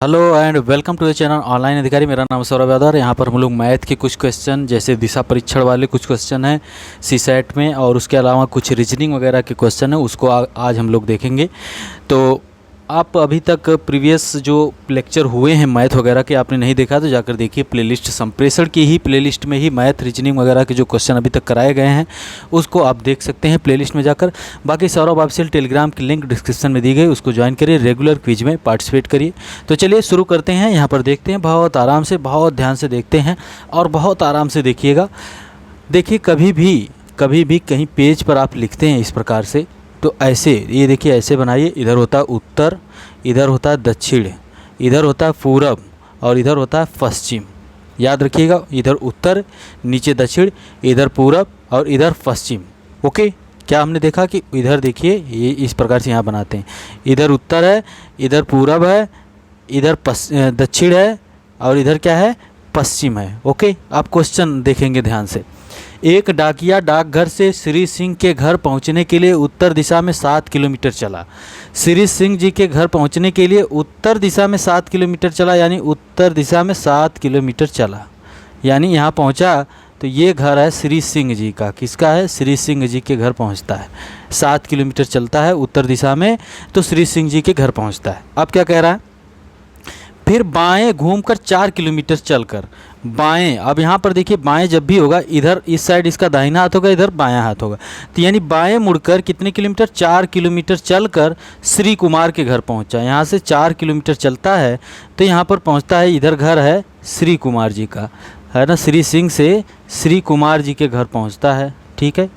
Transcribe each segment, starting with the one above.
Hello and welcome to the channel online Adhikari. मेरा नाम सौरभ यादव। यहाँ पर हम लोग मैथ के कुछ क्वेश्चन जैसे दिशा परीक्षण वाले कुछ क्वेश्चन हैं सी सेट में, और उसके अलावा कुछ रीजनिंग वगैरह के क्वेश्चन हैं उसको आज हम लोग देखेंगे। तो आप अभी तक प्रीवियस जो लेक्चर हुए हैं मैथ वगैरह के आपने नहीं देखा तो जाकर देखिए। प्लेलिस्ट संप्रेषण की ही प्लेलिस्ट में ही मैथ रीजनिंग वगैरह के जो क्वेश्चन अभी तक कराए गए हैं उसको आप देख सकते हैं प्लेलिस्ट में जाकर। बाकी सौरभ ऑफिशियल टेलीग्राम की लिंक डिस्क्रिप्शन में दी गई, उसको ज्वाइन करिए, रेगुलर क्विज में पार्टिसिपेट करिए। तो चलिए शुरू करते हैं। यहाँ पर देखते हैं, बहुत आराम से बहुत ध्यान से देखते हैं और बहुत आराम से देखिएगा। देखिए कभी भी कहीं पेज पर आप लिखते हैं इस प्रकार से तो ऐसे, ये देखिए ऐसे बनाइए। इधर होता है उत्तर, इधर होता है दक्षिण, इधर होता है पूरब और इधर होता है पश्चिम। याद रखिएगा, इधर उत्तर, नीचे दक्षिण, इधर पूरब और इधर पश्चिम। ओके, क्या हमने देखा कि इधर देखिए ये इस प्रकार से यहाँ बनाते हैं। इधर उत्तर है, इधर पूरब है, इधर दक्षिण है और इधर क्या है, पश्चिम है। ओके, आप क्वेश्चन देखेंगे ध्यान से। एक डाकिया डाकघर से श्री सिंह के घर पहुंचने के लिए उत्तर दिशा में 7 किलोमीटर चला। श्री सिंह जी के घर पहुंचने के लिए उत्तर दिशा में 7 किलोमीटर चला, यानी उत्तर दिशा में 7 किलोमीटर चला, यानी यहाँ पहुंचा। तो ये घर है श्री सिंह जी का। किसका है? श्री सिंह जी के घर पहुंचता है। 7 किलोमीटर चलता है उत्तर दिशा में तो श्री सिंह जी के घर पहुँचता है। अब क्या कह रहा है? फिर बाएं घूमकर 4 किलोमीटर चलकर बाएं। अब यहाँ पर देखिए बाएं जब भी होगा, इधर इस साइड इसका दाहिना हाथ होगा, इधर बायां हाथ होगा। तो यानी बाएं मुड़कर कितने किलोमीटर? 4 किलोमीटर चलकर श्री कुमार के घर पहुँचा। यहाँ से 4 किलोमीटर चलता है तो यहाँ पर पहुँचता है, इधर घर है श्री कुमार जी का, है ना। श्री सिंह से श्री कुमार जी के घर पहुँचता है, ठीक है।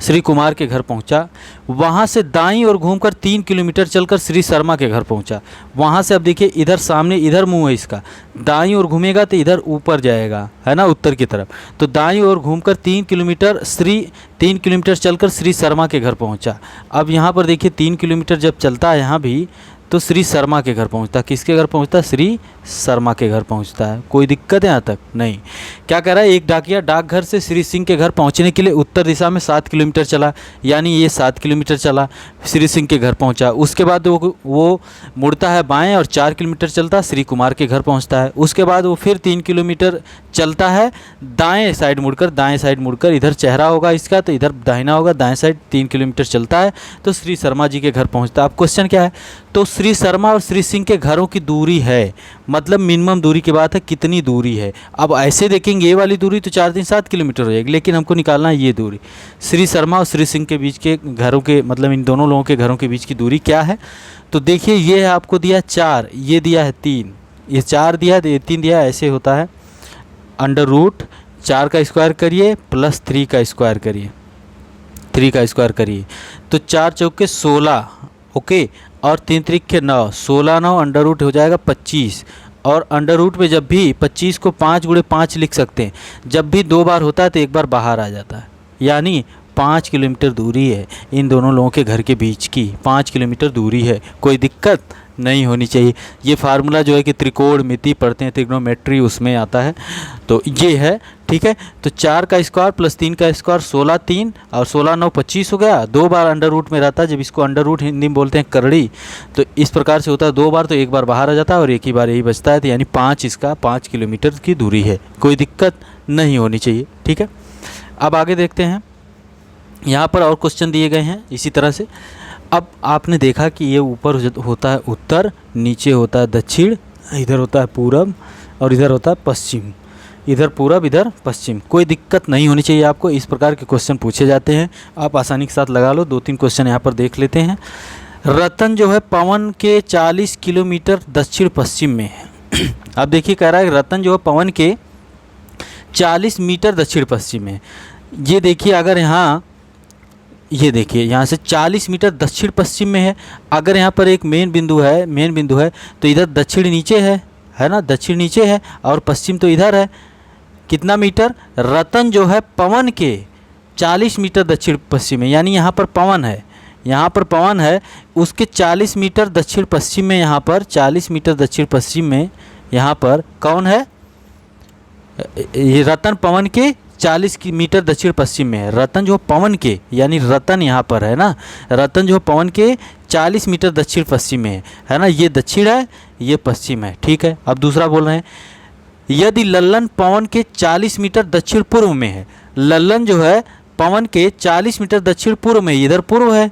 श्री कुमार के घर पहुंचा, वहां से दाईं ओर घूमकर 3 किलोमीटर चलकर श्री शर्मा के घर पहुंचा। वहां से अब देखिए इधर सामने, इधर मुंह है इसका, दाईं ओर घूमेगा तो इधर ऊपर जाएगा, है ना, उत्तर की तरफ। तो दाईं ओर घूमकर 3 किलोमीटर चलकर श्री शर्मा के घर पहुंचा। अब यहाँ पर देखिए 3 किलोमीटर जब चलता है यहाँ भी तो श्री शर्मा के घर पहुंचता है। किसके घर पहुंचता है? श्री शर्मा के घर पहुंचता है। कोई दिक्कत है यहाँ तक? नहीं। क्या कह रहा है? एक डाकिया डाकघर से श्री सिंह के घर पहुंचने के लिए उत्तर दिशा में 7 किलोमीटर चला, यानी ये 7 किलोमीटर चला, श्री सिंह के घर पहुंचा। उसके बाद वो मुड़ता है बाएं और 4 किलोमीटर चलता है, श्री कुमार के घर पहुँचता है। उसके बाद वो फिर 3 किलोमीटर चलता है दाएँ साइड मुड़कर, इधर चेहरा होगा इसका तो इधर दाहिना होगा, दाएँ साइड 3 किलोमीटर चलता है तो श्री शर्मा जी के घर पहुँचता है। अब क्वेश्चन क्या है? तो श्री शर्मा और श्री सिंह के घरों की दूरी है, मतलब मिनिमम दूरी की बात है, कितनी दूरी है। अब ऐसे देखेंगे ये वाली दूरी तो 4-3-7 किलोमीटर हो जाएगी, लेकिन हमको निकालना है ये दूरी। श्री शर्मा और श्री सिंह के बीच के घरों के, मतलब इन दोनों लोगों के घरों के बीच की दूरी क्या है? तो देखिए ये है, आपको दिया 4, ये दिया है 3, ये 4 दिया है, ये 3 दिया है। ऐसे होता है √4 का स्क्वायर करिए प्लस 3 का स्क्वायर करिए, 3 का स्क्वायर करिए तो 4 चौके 16, ओके, और 3 त्रिक 9, 16 9 √ हो जाएगा 25। और √ में जब भी 25 को 5 × 5 लिख सकते हैं, जब भी 2 बार होता है तो एक बार बाहर आ जाता है, यानी 5 किलोमीटर दूरी है इन दोनों लोगों के घर के बीच की, 5 किलोमीटर दूरी है। कोई दिक्कत नहीं होनी चाहिए। ये फार्मूला जो है कि त्रिकोणमिति पढ़ते हैं, ट्रिग्नोमेट्री, उसमें आता है। तो ये है, ठीक है। तो 4 का स्क्वायर प्लस 3 का स्क्वायर 16 3 और 16 9 25 हो गया। 2 बार √ में रहता है, जब इसको √ हिंदी में बोलते हैं करड़ी, तो इस प्रकार से होता है 2 बार, तो एक बार बाहर आ जाता है और एक ही बार यही बचता है। तो यानी 5, इसका 5 किलोमीटर की दूरी है। कोई दिक्कत नहीं होनी चाहिए, ठीक है। अब आगे देखते हैं, यहाँ पर और क्वेश्चन दिए गए हैं इसी तरह से। अब आपने देखा कि ये ऊपर होता है उत्तर, नीचे होता है दक्षिण, इधर होता है पूरब और इधर होता है पश्चिम, इधर पूरब इधर पश्चिम। कोई दिक्कत नहीं होनी चाहिए आपको। इस प्रकार के क्वेश्चन पूछे जाते हैं, आप आसानी के साथ लगा लो। 2-3 क्वेश्चन यहाँ पर देख लेते हैं। रतन जो है पवन के 40 किलोमीटर दक्षिण पश्चिम में है। अब देखिए कह रहा है रतन जो है पवन के 40 मीटर दक्षिण पश्चिम में। ये देखिए, अगर यहाँ, ये देखिए यहाँ से 40 मीटर दक्षिण पश्चिम में है। अगर यहाँ पर एक मेन बिंदु है तो इधर दक्षिण नीचे है ना, दक्षिण नीचे है और पश्चिम तो इधर है। कितना मीटर? रतन जो है पवन के 40 मीटर दक्षिण पश्चिम में, यानी यहाँ पर पवन है, उसके 40 मीटर दक्षिण पश्चिम में, यहाँ पर 40 मीटर दक्षिण पश्चिम में यहाँ पर कौन है? ये रतन पवन के 40 मीटर दक्षिण पश्चिम में है। रतन जो पवन के, यानी रतन यहाँ पर है ना, रतन जो पवन के 40 मीटर दक्षिण पश्चिम में है ना, ये दक्षिण है, ये पश्चिम है, ठीक है। अब दूसरा बोल रहे हैं, यदि लल्लन पवन के 40 मीटर दक्षिण पूर्व में है। लल्लन जो है पवन के 40 मीटर दक्षिण पूर्व में, इधर पूर्व है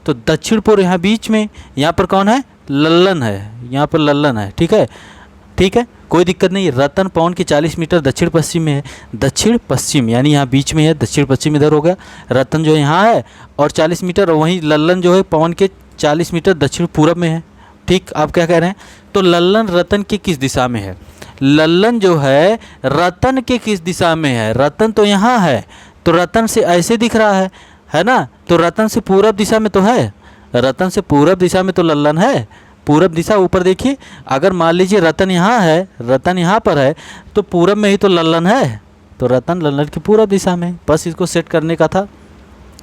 तो दक्षिण पूर्व यहाँ बीच में, यहाँ पर कौन है, लल्लन है, यहाँ पर लल्लन है, ठीक है, ठीक है, कोई दिक्कत नहीं। रतन पवन के 40 मीटर दक्षिण पश्चिम में है, दक्षिण पश्चिम यानी यहाँ बीच में है, दक्षिण पश्चिम इधर हो गया, रतन जो यहाँ है और 40 मीटर, और वहीं लल्लन जो है पवन के 40 मीटर दक्षिण पूर्व में है, ठीक। आप क्या कह रहे हैं, तो लल्लन रतन के किस दिशा में है, लल्लन जो है रतन के किस दिशा में है, रतन तो यहाँ है तो रतन से ऐसे दिख रहा है ना, तो रतन से पूरब दिशा में तो है, रतन से पूरब दिशा में तो लल्लन है, पूरब दिशा ऊपर देखिए, अगर मान लीजिए रतन यहाँ है, रतन यहाँ पर है तो पूरब में ही तो लल्लन है, तो रतन लल्लन की पूरब दिशा में। बस इसको सेट करने का था,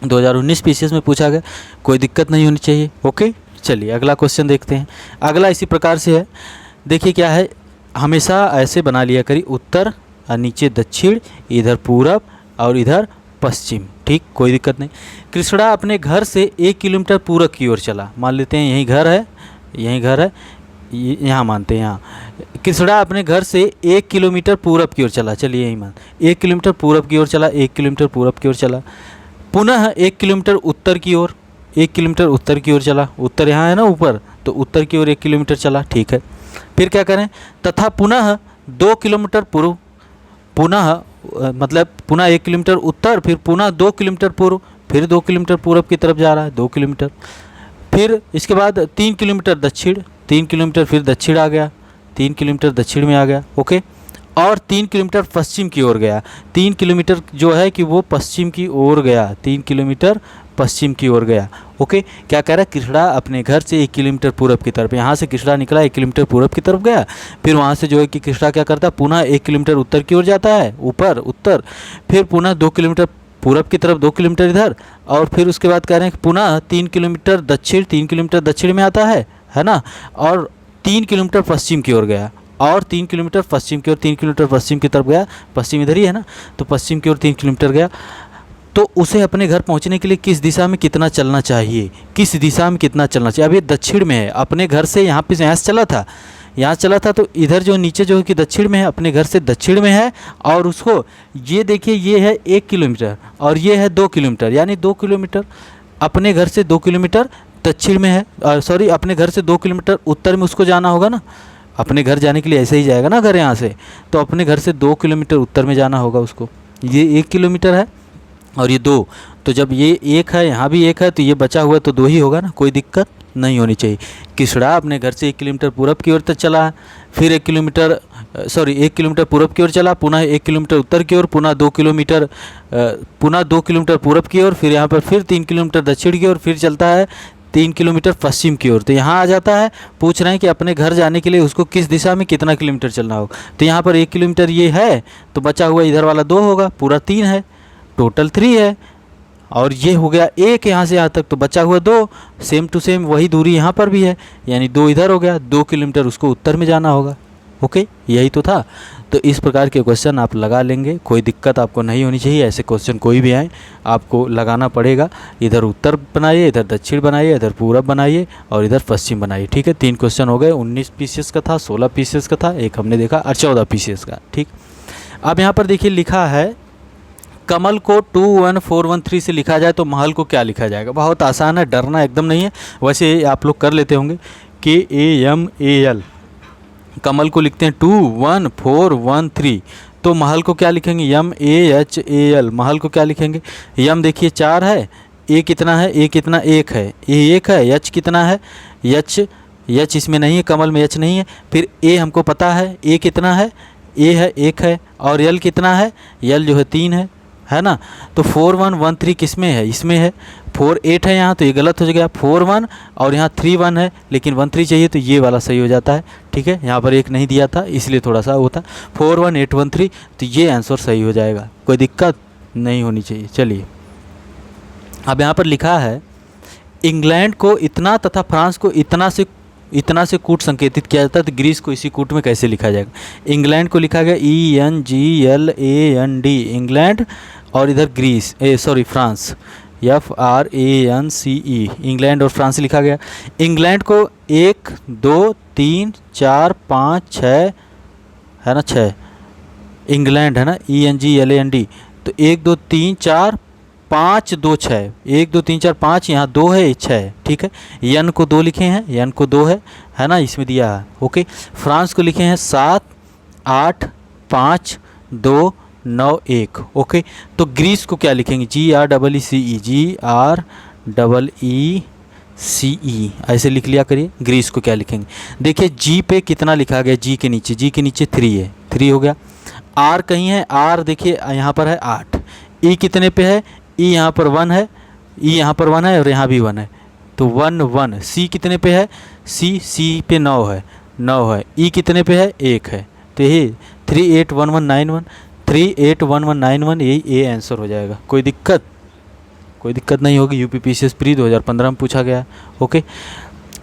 2019 पीसीएस में पूछा गया, कोई दिक्कत नहीं होनी चाहिए। ओके, चलिए अगला क्वेश्चन देखते हैं। अगला इसी प्रकार से है, देखिए क्या है, हमेशा ऐसे बना लिया करिए, उत्तर और नीचे दक्षिण, इधर पूरब और इधर पश्चिम, ठीक, कोई दिक्कत नहीं। कृष्णा अपने घर से 1 किलोमीटर पूरब की ओर चला, मान लेते हैं यही घर है, यही घर है, यहाँ मानते हैं, यहाँ कृष्णा अपने घर से 1 किलोमीटर पूरब की ओर चला, चलिए यही मान, 1 किलोमीटर पूरब की ओर चला, 1 किलोमीटर पूरब की ओर चला, पुनः 1 किलोमीटर उत्तर की ओर, 1 किलोमीटर उत्तर की ओर चला, उत्तर यहाँ है ना ऊपर, तो उत्तर की ओर 1 किलोमीटर चला, ठीक है। फिर क्या करें, तथा पुनः 2 किलोमीटर पूर्व, पुनः मतलब पुनः 1 किलोमीटर उत्तर, फिर पुनः 2 किलोमीटर पूर्व, फिर 2 किलोमीटर पूरब की तरफ जा रहा है, 2 किलोमीटर, फिर इसके बाद 3 किलोमीटर दक्षिण, 3 किलोमीटर फिर दक्षिण आ गया, 3 किलोमीटर दक्षिण में आ गया, ओके, और 3 किलोमीटर पश्चिम की ओर गया, 3 किलोमीटर जो है कि वो पश्चिम की ओर गया, 3 किलोमीटर पश्चिम की ओर गया, ओके। क्या कह रहा है, कृष्णा अपने घर से 1 किलोमीटर पूरब की तरफ, यहाँ से कृष्णा निकला 1 किलोमीटर पूरब की तरफ गया, फिर वहाँ से जो है कि कृष्णा क्या करता है, पुनः 1 किलोमीटर उत्तर की ओर जाता है, ऊपर उत्तर, फिर पुनः 2 किलोमीटर पूरब की तरफ, 2 किलोमीटर इधर, और फिर उसके बाद कह रहे हैं पुनः 3 किलोमीटर दक्षिण, 3 किलोमीटर दक्षिण में आता है ना, और 3 किलोमीटर पश्चिम की ओर गया, और 3 किलोमीटर पश्चिम की ओर, 3 किलोमीटर पश्चिम की तरफ गया, पश्चिम इधर ही है ना, तो पश्चिम की ओर 3 किलोमीटर गया। तो उसे अपने घर पहुंचने के लिए किस दिशा में कितना चलना चाहिए, किस दिशा में कितना चलना चाहिए। अब ये दक्षिण में है, अपने घर से यहाँ पे यहाँ से चला था, यहाँ चला था, तो इधर जो नीचे जो है कि दक्षिण में है, अपने घर से दक्षिण में है, और उसको ये देखिए, ये है 1 किलोमीटर और ये है 2 किलोमीटर, यानी 2 किलोमीटर अपने घर से 2 किलोमीटर दक्षिण में है, सॉरी अपने घर से 2 किलोमीटर उत्तर में उसको जाना होगा ना, अपने घर जाने के लिए ऐसे ही जाएगा ना घर यहाँ से, तो अपने घर से 2 किलोमीटर उत्तर में जाना होगा उसको। ये 1 किलोमीटर है और ये 2, तो जब ये 1 है, यहाँ भी 1 है, तो ये बचा हुआ तो 2 ही होगा ना, कोई दिक्कत नहीं होनी चाहिए। कृष्णा अपने घर से 1 किलोमीटर पूरब की ओर तक चला, फिर 1 किलोमीटर पूरब की ओर चला, पुनः 1 किलोमीटर उत्तर की ओर, पुनः 2 किलोमीटर पूरब की ओर, फिर यहाँ पर फिर 3 किलोमीटर दक्षिण की ओर, फिर चलता है 3 किलोमीटर पश्चिम की ओर, तो यहाँ आ जाता है। पूछ रहे हैं कि अपने घर जाने के लिए उसको किस दिशा में कितना किलोमीटर चलना होगा, तो यहाँ पर 1 किलोमीटर ये है, तो बचा हुआ इधर वाला 2 होगा, पूरा 3 है, टोटल 3 है, और ये हो गया 1 यहाँ से यहाँ तक, तो बचा हुआ 2, सेम टू सेम वही दूरी यहाँ पर भी है, यानी 2 इधर हो गया, 2 किलोमीटर उसको उत्तर में जाना होगा, ओके, यही तो था। तो इस प्रकार के क्वेश्चन आप लगा लेंगे, कोई दिक्कत आपको नहीं होनी चाहिए। ऐसे क्वेश्चन कोई भी आए आपको लगाना पड़ेगा, इधर उत्तर बनाइए, इधर दक्षिण बनाइए, इधर पूरब बनाइए और इधर पश्चिम बनाइए, ठीक है। 3 क्वेश्चन हो गए, 19 पीसीएस का था, 16 पीसीएस का था, एक हमने देखा और 14 पीसीएस का, ठीक। अब यहाँ पर देखिए लिखा है, कमल को 21413 से लिखा जाए तो महल को क्या लिखा जाएगा। बहुत आसान है, डरना एकदम नहीं है, वैसे आप लोग कर लेते होंगे। KAMAL, कमल को लिखते हैं 21413, तो महल को क्या लिखेंगे, MAHAL, महल को क्या लिखेंगे। यम देखिए 4 है, ए कितना है, ए कितना 1 है, ए 1 है, एच कितना है, एच इसमें नहीं है, कमल में एच नहीं है। फिर ए हमको पता है, ए कितना है, ए है 1 है, और यल कितना है, यल जो है 3 है ना। तो 4113 किस में है, इसमें है। 48 है यहाँ, तो ये गलत हो गया, 41 और यहाँ 31 है, लेकिन 13 चाहिए तो ये वाला सही हो जाता है, ठीक है। यहाँ पर 1 नहीं दिया था इसलिए थोड़ा सा होता, 41813, तो ये आंसर सही हो जाएगा, कोई दिक्कत नहीं होनी चाहिए। चलिए अब यहाँ पर लिखा है, इंग्लैंड को इतना तथा फ्रांस को इतना से इतना से कूट संकेतित किया जाता है, तो ग्रीस को इसी कूट में कैसे लिखा जाएगा? इंग्लैंड को लिखा गया ENGLAND, इंग्लैंड, और इधर ग्रीस फ्रांस FRANCE, इंग्लैंड और फ्रांस लिखा गया। इंग्लैंड को 1 2 3 4 5 6 है ना, 6 इंग्लैंड है ना, ENGLAND, तो 1 2 3 4 5 2 6, 1 2 3 4 5, यहाँ 2 है, 6 है, ठीक है। यन को 2 लिखे हैं, यन को 2 है ना, इसमें दिया है, ओके। फ्रांस को लिखे हैं 7 8 5 2 9 1, ओके। तो ग्रीस को क्या लिखेंगे? GREECE, ऐसे लिख लिया करिए। ग्रीस को क्या लिखेंगे? देखिए जी पे कितना लिखा गया, जी के नीचे 3 है, 3 हो गया। आर कहीं है, आर देखिए यहाँ पर है 8। ई कितने पे है? ई यहाँ पर 1 है, ई यहाँ पर 1 है और यहाँ भी 1 है, तो 1 1। सी कितने पे है? सी पे 9 है, 9 है। ई कितने पे है? 1 है, तो ये 381191, 381191, यही ए आंसर हो जाएगा। कोई दिक्कत नहीं होगी। UPPCS प्री 2015 में पूछा गया, ओके।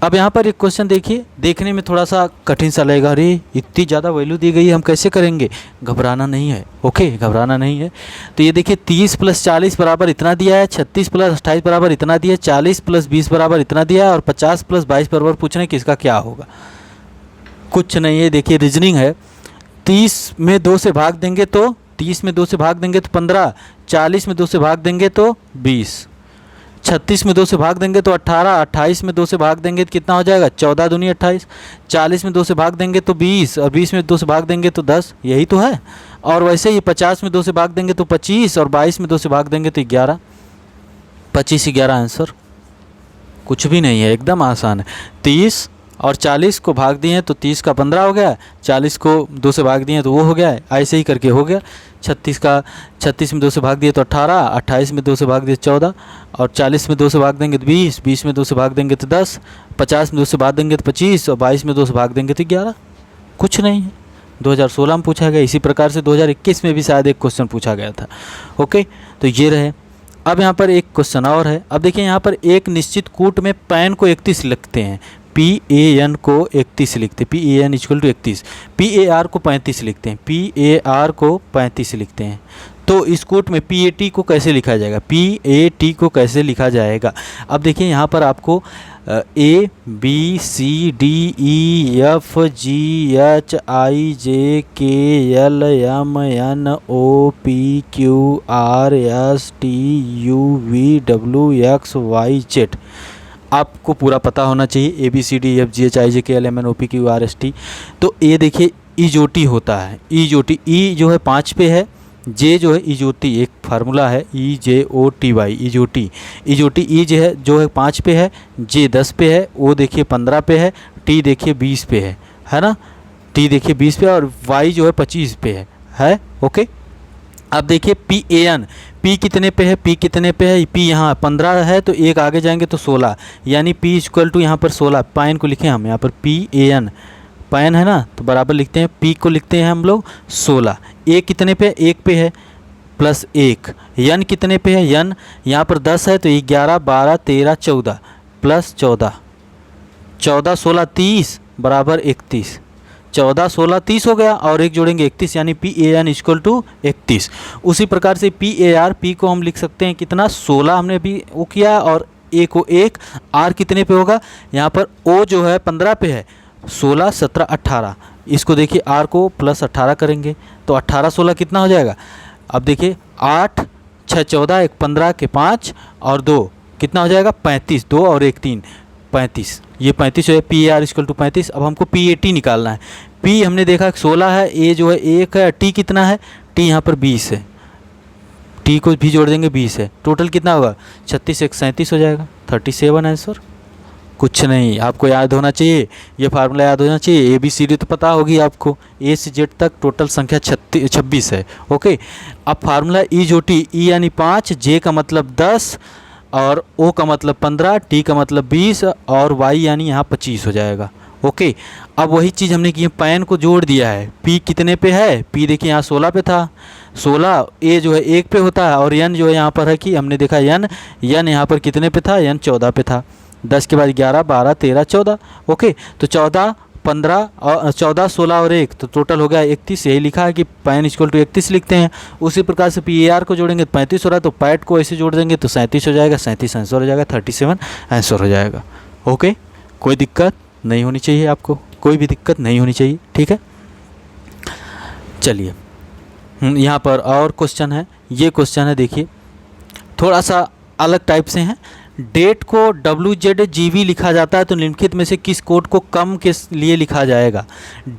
अब यहाँ पर एक क्वेश्चन देखिए, देखने में थोड़ा सा कठिन सा लगेगा, अरे इतनी ज़्यादा वैल्यू दी गई है, हम कैसे करेंगे? घबराना नहीं है, ओके, घबराना नहीं है। तो ये देखिए 30 + 40 बराबर इतना दिया है, 36 + 28 बराबर इतना दिया है, 40 + 20 बराबर इतना दिया है, और 50 + 22 बराबर पूछ रहे हैं कि इसका क्या होगा। कुछ नहीं है, देखिए रीजनिंग है। 30 में 2 से भाग देंगे तो 15, 40 में 2 से भाग देंगे तो 20, 36 में 2 से भाग देंगे तो 18, 28 में 2 से भाग देंगे तो कितना हो जाएगा? 14 दूनी 28, 40 में 2 से भाग देंगे तो 20, और 20 में 2 से भाग देंगे तो 10, यही तो है। और वैसे ही 50 में 2 से भाग देंगे तो 25, और 22 में 2 से भाग देंगे तो 11, 25 11 आंसर। कुछ भी नहीं है, एकदम आसान है। 30 और 40 को भाग दिए तो 30 का 15 हो गया, 40 को 2 से भाग दिए तो वो हो गया, ऐसे ही करके हो गया। 36 में 2 से भाग दिए तो 18, 28 में 2 से भाग दिए 14, और 40 में 2 से भाग देंगे तो 20, 20 में 2 से भाग देंगे तो 10, 50 में 2 से भाग देंगे तो 25, और 22 में 2 से भाग देंगे तो 11। कुछ नहीं है। 2016 में पूछा गया, इसी प्रकार से 2021 में भी शायद एक क्वेश्चन पूछा गया था, ओके। तो ये रहे। अब यहाँ पर एक क्वेश्चन और है। अब देखिए यहाँ पर एक निश्चित कूट में पैन को 31 लिखते हैं, PAN को 31 लिखते हैं, PAN = 31, PAR को 35 लिखते हैं, PAR को 35 लिखते हैं। तो इस कूट में PAT को कैसे लिखा जाएगा? PAT को कैसे लिखा जाएगा? अब देखिए यहाँ पर आपको ABCDEFGHIJKLMNOPQRSTUVWXYZ आपको पूरा पता होना चाहिए, ABCDEFGHIJKLMNOPQRST। तो ये देखिए इजोटी होता है, इजोटी, ई जो है 5 पे है, जे जो है इजोटी, एक फार्मूला है EJOTY, इजोटी। ई जो है 5 पे है, जे 10 पे है, ओ देखिए 15 पे है, टी देखिए 20 पे है ना, टी देखिए 20 पे, और वाई जो है 25 पे है, ओके। अब देखिए PAN, P कितने पे है? P यहाँ 15 है, तो एक आगे जाएंगे तो 16, यानी P = यहाँ पर 16। पैन को लिखें हम यहाँ पर PAN, पैन है ना, तो बराबर लिखते हैं, P को लिखते हैं हम लोग 16। A कितने पे? 1 पे है, प्लस 1। यन कितने पे है? यन यहाँ पर 10 है, तो 11 12 13 14 प्लस 14, 14 16 30 बराबर 31, 14 16 30 हो गया, और एक जोड़ेंगे 31, यानी PAN = 31। उसी प्रकार से PAR, P को हम लिख सकते हैं कितना? 16 हमने भी वो किया, और A को 1, R कितने पे होगा? यहाँ पर O जो है 15 पे है, 16 17 18, इसको देखिए R को प्लस 18 करेंगे तो 18 16 कितना हो जाएगा? अब देखिए 8 6 14, 1 15 के 5 और 2 कितना हो जाएगा? 35, 2 और 1 3, 35, ये 35 है। PAR = 35। अब हमको PAT निकालना है। P हमने देखा 16 है, A जो है 1 है, T कितना है? T यहाँ पर 20 है, T को भी जोड़ देंगे 20 है, टोटल कितना होगा? 36 1 37 हो जाएगा, 37 आंसर। कुछ नहीं, आपको याद होना चाहिए, ये फार्मूला याद होना चाहिए। ABCD तो पता होगी आपको, A से Z तक टोटल संख्या 26 है, ओके। अब फार्मूला EJOT, E यानी 5, J का मतलब 10, और O का मतलब 15, T का मतलब 20, और Y यानी यहाँ 25 हो जाएगा, ओके। अब वही चीज़ हमने की, पैन को जोड़ दिया है। P कितने पे है? P देखिए यहाँ 16 पे था, 16, A जो है 1 पे होता है, और N जो है यहाँ पर है कि हमने देखा N यहाँ पर कितने पे था? N 14 पे था, 10 के बाद 11 12 13 14। ओके, तो 14 15 और 14 16 और 1 तो टोटल हो गया 31। यही लिखा है कि पैन इक्वल टू 31 लिखते हैं। उसी प्रकार से PAR को जोड़ेंगे तो 35 हो रहा है, तो पैट को ऐसे जोड़ देंगे तो 37 हो जाएगा, 37 आंसर हो जाएगा, 37 आंसर हो जाएगा। ओके, कोई दिक्कत नहीं होनी चाहिए आपको, कोई भी दिक्कत नहीं होनी चाहिए, ठीक है। चलिए यहाँ पर और क्वेश्चन है, ये क्वेश्चन है देखिए, थोड़ा सा अलग टाइप से हैं। डेट को WZGV लिखा जाता है तो निम्नलिखित में से किस कोड को कम के लिए लिखा जाएगा।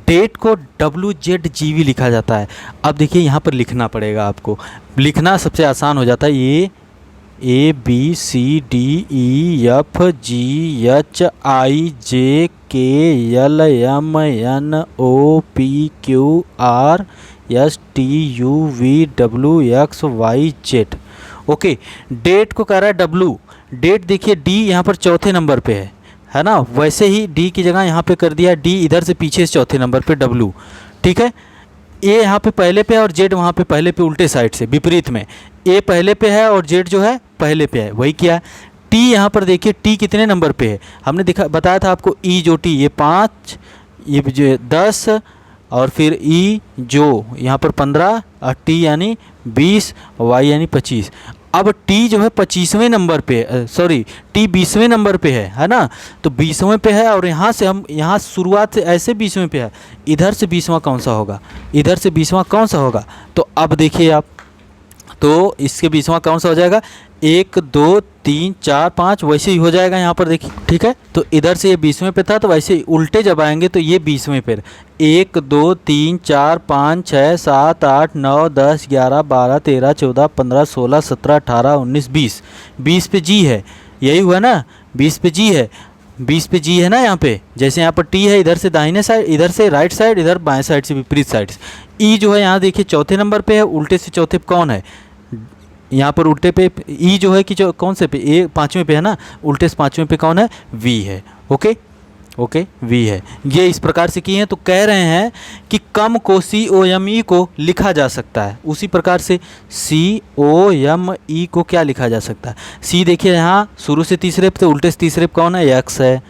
डेट को WZGV लिखा जाता है। अब देखिए यहाँ पर लिखना पड़ेगा आपको, लिखना सबसे आसान हो जाता है। ये ABCDEFGHIJKLMNOPQRSTUVWXYZ। ओके, डेट को कह रहा है W। डेट देखिए D यहाँ पर चौथे नंबर पे है ना, वैसे ही D की जगह यहाँ पे कर दिया D, इधर से पीछे से चौथे नंबर पे W, ठीक है। A यहाँ पे पहले पे है और Z वहाँ पे पहले पे, उल्टे साइड से विपरीत में। A पहले पे है और Z जो है पहले पे है, वही किया है। T यहाँ पर देखिए T कितने नंबर पे है, हमने बताया था आपको E जो T ये 5, ये जो 10 और फिर E जो यहाँ पर 15 और T यानी 20, Y यानी 25। अब T जो है 25वें नंबर पे, सॉरी T 20वें नंबर पे है ना, तो 20वें पे है और यहाँ से हम यहाँ शुरुआत से ऐसे 20वें पे है, इधर से 20वां कौन सा होगा, इधर से 20वां कौन सा होगा। तो अब देखिए आप, तो इसके 20वां कौन सा हो जाएगा, 1 2 3 4 5 वैसे ही हो जाएगा यहाँ पर देखिए, ठीक है। तो इधर से ये 20वें पे था तो वैसे ही उल्टे जब आएंगे तो ये 20वें पे, 1 2 3 4 5 6 7 8 9 10 11 12 13 14 15 16 17 18 19 20। 20 पे G है, यही हुआ ना, 20 पे G है, 20 पे G है ना यहाँ पे। जैसे यहाँ पर T है, इधर से दाहिने साइड, इधर से राइट साइड, इधर बाएं साइड से विपरीत साइड। E जो है यहाँ देखिए चौथे नंबर पे है, उल्टे से चौथे पे कौन है, यहाँ पर उल्टे पे E जो है कि जो कौन से पे, A 5वें पे है ना, उल्टे से 5वें पे कौन है, V है। ओके ओके, V है। ये इस प्रकार से किए हैं तो कह रहे हैं कि कम को COME को लिखा जा सकता है। उसी प्रकार से COME को क्या लिखा जा सकता है। C देखिए यहाँ शुरू से तीसरे पे, तो उल्टे से तीसरे पे कौन है, X है।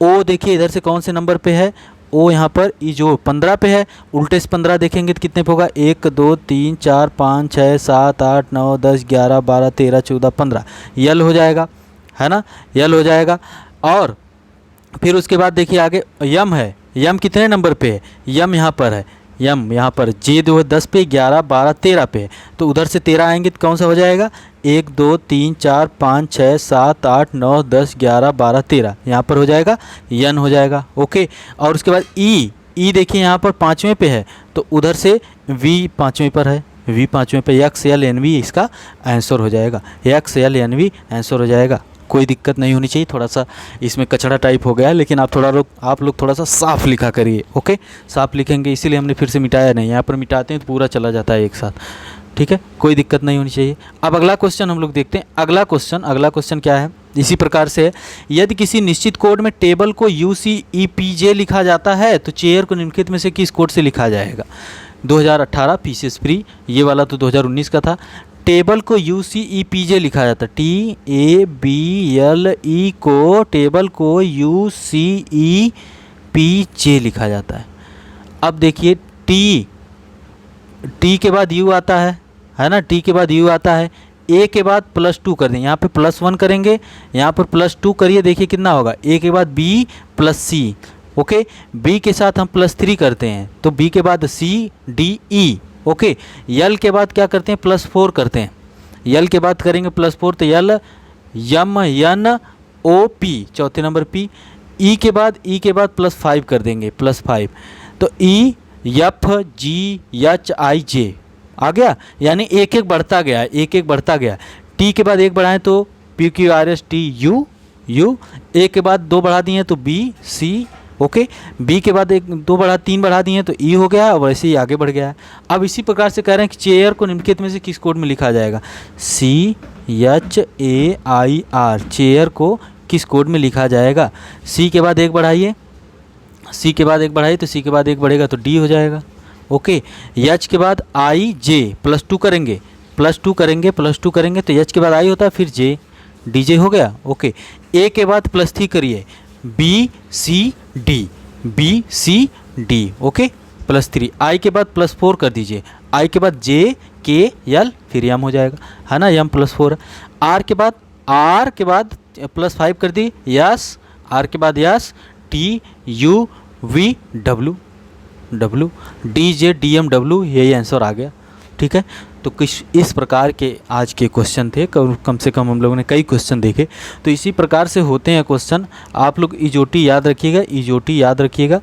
O देखिए इधर से कौन से नंबर पे है, O यहाँ पर E जो 15 पे है, उल्टे से 15 देखेंगे तो कितने पे होगा, 1 2 3 4 5 6 7 8 9 10 11 12 13 14 15, यल हो जाएगा, है ना, यल हो जाएगा। और फिर उसके बाद देखिए आगे यम है, यम कितने नंबर पे है, यम यहाँ पर है, यम यहाँ पर J जो है 10 पे, 11 12 13 पे है, तो उधर से 13 आएंगे तो कौन सा हो जाएगा, 1 2 3 4 5 6 7 8 9 10 11 12 13, यहाँ पर हो जाएगा यन हो जाएगा। ओके, और उसके बाद ई देखिए यहाँ पर 5वें पे है, तो उधर से V 5वें पर है, V 5वें पे, XLNV इसका आंसर हो जाएगा, XLNV आंसर हो जाएगा। कोई दिक्कत नहीं होनी चाहिए। थोड़ा सा इसमें कचड़ा टाइप हो गया है, लेकिन आप लोग थोड़ा सा साफ लिखा करिए। ओके, साफ लिखेंगे, इसीलिए हमने फिर से मिटाया नहीं। यहाँ पर मिटाते हैं तो पूरा चला जाता है एक साथ, ठीक है, कोई दिक्कत नहीं होनी चाहिए। अब अगला क्वेश्चन हम लोग देखते हैं। अगला क्वेश्चन क्या है, इसी प्रकार से है, यदि किसी निश्चित कोड में टेबल को UCEPJ लिखा जाता है तो चेयर को निम्नलिखित में से किस कोड से लिखा जाएगा। 2018 पीसीएस फ्री, ये वाला तो 2019 का था। टेबल को UCEPJ लिखा जाता है, TABLE को टेबल को UCEPJ लिखा जाता है। अब देखिए T के बाद U आता है ना, T के बाद U आता है, A के बाद +2 कर दें, यहाँ पे +1 करेंगे, यहाँ पर +2 करिए, देखिए कितना होगा, A के बाद B + C। ओके, B के साथ हम +3 करते हैं तो B के बाद C D E। ओके, यल के बाद क्या करते हैं, +4 करते हैं, यल के बाद करेंगे +4 तो यल यम N O P चौथे नंबर P। E के बाद +5 कर देंगे, +5 तो E F G H I J आ गया, यानी एक एक बढ़ता गया, एक एक बढ़ता गया। T के बाद 1 बढ़ाएं तो P Q R S T U U, A के बाद 2 बढ़ा दिए तो B C। ओके, B के बाद 3 बढ़ा दिए तो E हो गया, और ऐसे ही आगे बढ़ गया है। अब इसी प्रकार से कह रहे हैं कि चेयर को निम्नलिखित में से किस कोड में लिखा जाएगा, CHAIR, चेयर को किस कोड में लिखा जाएगा। C के बाद 1 बढ़ाइए, C के बाद 1 बढ़ाइए तो C के बाद 1 बढ़ेगा तो D हो जाएगा। ओके, H के बाद I J +2 करेंगे, +2 करेंगे तो H के बाद I होता है फिर J, DJ हो गया, ओके। A के बाद +3 करिए, BCD, BCD, ओके, +3। I के बाद +4 कर दीजिए, I के बाद JKL, फिर M हो जाएगा, है ना, M +4। R के बाद +5 कर दी, यस, R के बाद यस, TUVW, DJDMW, यही आंसर आ गया, ठीक है। तो कुछ इस प्रकार के आज के क्वेश्चन थे, कम से कम हम लोगों ने कई क्वेश्चन देखे। तो इसी प्रकार से होते हैं क्वेश्चन। आप लोग इजोटी याद रखिएगा, इजोटी याद रखिएगा।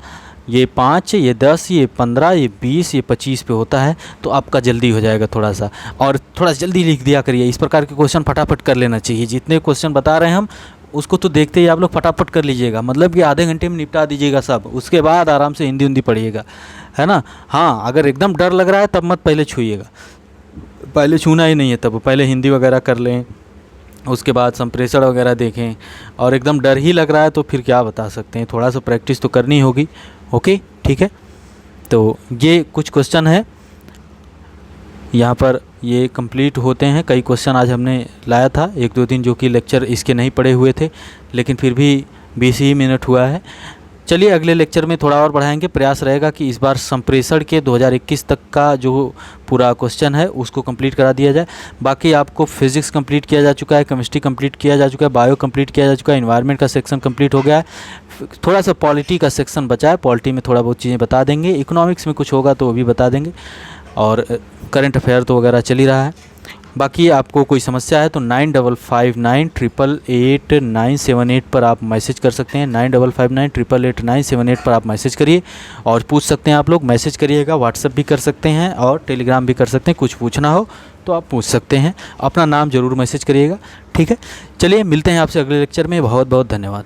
ये 5, ये 10, ये 15, ये 20, ये 25 पे होता है, तो आपका जल्दी हो जाएगा थोड़ा सा, और थोड़ा जल्दी लिख दिया करिए। इस प्रकार के क्वेश्चन फटाफट कर लेना चाहिए। जितने क्वेश्चन बता रहे हैं हम, उसको तो देखते ही आप लोग फटाफट कर लीजिएगा, मतलब कि आधे घंटे में निपटा दीजिएगा सब। उसके बाद आराम से हिंदी पढ़िएगा, है ना। हाँ, अगर एकदम डर लग रहा है तब मत पहले छूइएगा, पहले छूना ही नहीं है, तब पहले हिंदी वगैरह कर लें, उसके बाद संप्रेषण वगैरह देखें। और एकदम डर ही लग रहा है तो फिर क्या बता सकते हैं, थोड़ा सा प्रैक्टिस तो करनी होगी, ओके, ठीक है। तो ये कुछ क्वेश्चन है यहाँ पर, ये कंप्लीट होते हैं। कई क्वेश्चन आज हमने लाया था, 1 2 3 जो कि लेक्चर इसके नहीं पढ़े हुए थे, लेकिन फिर भी 20 ही मिनट हुआ है। चलिए अगले लेक्चर में थोड़ा और बढ़ाएंगे। प्रयास रहेगा कि इस बार संप्रेषण के 2021 तक का जो पूरा क्वेश्चन है उसको कंप्लीट करा दिया जाए। बाकी आपको फिजिक्स कंप्लीट किया जा चुका है, केमिस्ट्री कंप्लीट किया जा चुका है, बायो कंप्लीट किया जा चुका है, इन्वायरमेंट का सेक्शन कंप्लीट हो गया है। थोड़ा सा पॉलिटी का सेक्शन बचा है, पॉलिटी में थोड़ा बहुत चीज़ें बता देंगे, इकोनॉमिक्स में कुछ होगा तो वो भी बता देंगे, और करंट अफेयर तो वगैरह चल ही रहा है। बाकी आपको कोई समस्या है तो 9559888978 पर आप मैसेज कर सकते हैं। 9559888978 पर आप मैसेज करिए और पूछ सकते हैं। आप लोग मैसेज करिएगा, व्हाट्सएप भी कर सकते हैं और टेलीग्राम भी कर सकते हैं। कुछ पूछना हो तो आप पूछ सकते हैं, अपना नाम ज़रूर मैसेज करिएगा, ठीक है। चलिए मिलते हैं आपसे अगले लेक्चर में। बहुत बहुत धन्यवाद।